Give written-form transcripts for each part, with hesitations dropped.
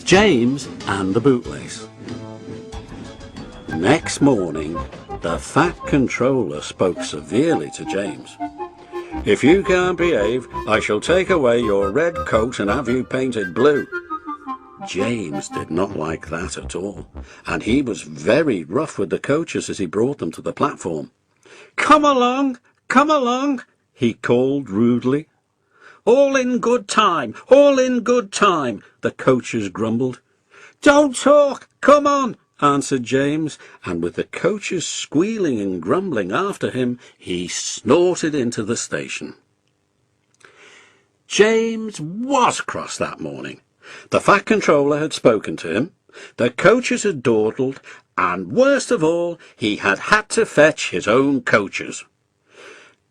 James and the Bootlace. Next morning, the Fat Controller spoke severely to James. "If you can't behave, I shall take away your red coat and have you painted blue." James did not like that at all, and he was very rough with the coaches as he brought them to the platform. Come along, he called rudely. "All in good time, all in good time," the coaches grumbled. "Don't talk, come on," answered James, and with the coaches squealing and grumbling after him, he snorted into the station. James was cross that morning. The Fat Controller had spoken to him, the coaches had dawdled, and worst of all, he had had to fetch his own coaches.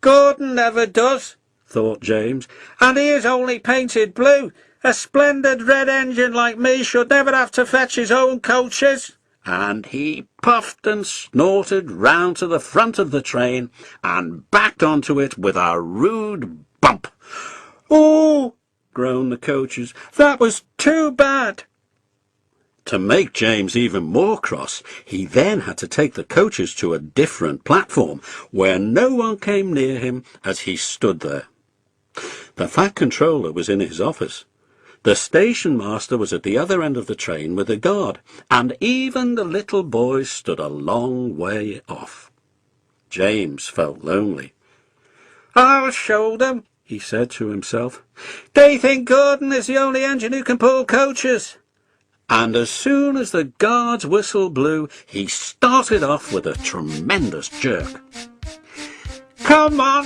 "Gordon never does," thought James, "and he is only painted blue. A splendid red engine like me should never have to fetch his own coaches." And he puffed and snorted round to the front of the train and backed onto it with a rude bump. "Oh!" groaned the coaches, "that was too bad." To make James even more cross, he then had to take the coaches to a different platform, where no one came near him as he stood there. The Fat Controller was in his office. The station master was at the other end of the train with a guard, and even the little boys stood a long way off. James felt lonely. "I'll show them," he said to himself. "They think Gordon is the only engine who can pull coaches." And as soon as the guard's whistle blew, he started off with a tremendous jerk. Come on,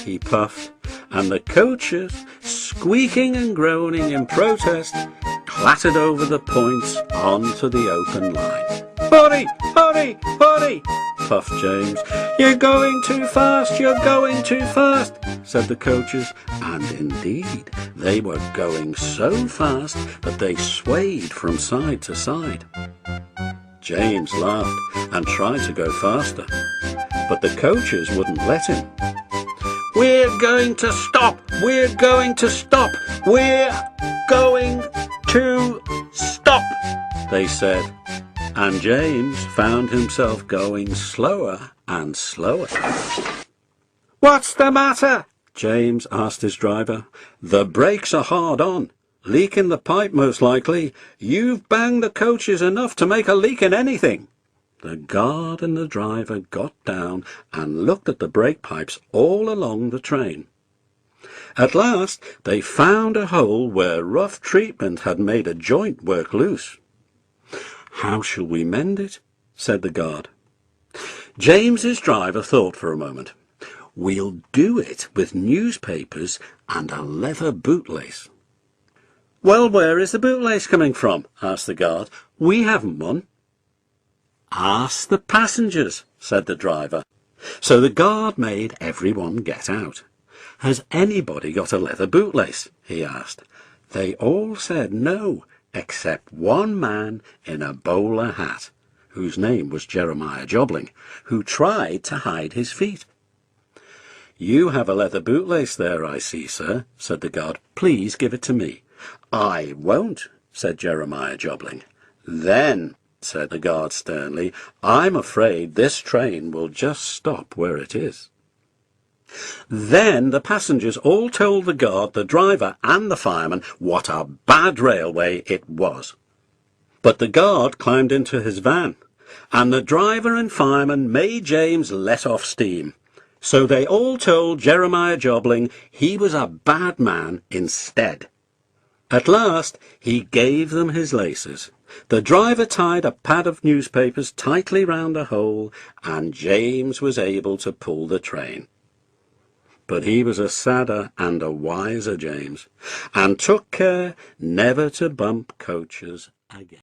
he puffed, and the coaches, squeaking and groaning in protest, clattered over the points onto the open line. Hurry, puffed James. You're going too fast, said the coaches, and indeed they were going so fast that they swayed from side to side. James laughed and tried to go faster, but the coaches wouldn't let him. We're going to stop, they said, and James found himself going slower and slower. What's the matter? James asked his driver. The brakes are hard on. Leak in the pipe, most likely. You've banged the coaches enough to make a leak in anything. The guard and the driver got down and looked at the brake pipes all along the train. At last they found a hole where rough treatment had made a joint work loose. How shall we mend it? Said the guard. James's driver thought for a moment. We'll do it with newspapers and a leather bootlace. Well, where is the bootlace coming from? Asked the guard. We haven't one. Ask the passengers, said the driver. So the guard made everyone get out. Has anybody got a leather bootlace? He asked. They all said no, except one man in a bowler hat, whose name was Jeremiah Jobling, who tried to hide his feet. You have a leather bootlace there, I see, sir, said the guard. Please give it to me. I won't, said Jeremiah Jobling. Then, said the guard sternly, I'm afraid this train will just stop where it is. Then the passengers all told the guard, the driver and the fireman what a bad railway it was. But the guard climbed into his van, and the driver and fireman made James let off steam. So they all told Jeremiah Jobling he was a bad man instead. At last he gave them his laces. The driver tied a pad of newspapers tightly round a hole, and James was able to pull the train. But he was a sadder and a wiser James, and took care never to bump coaches again.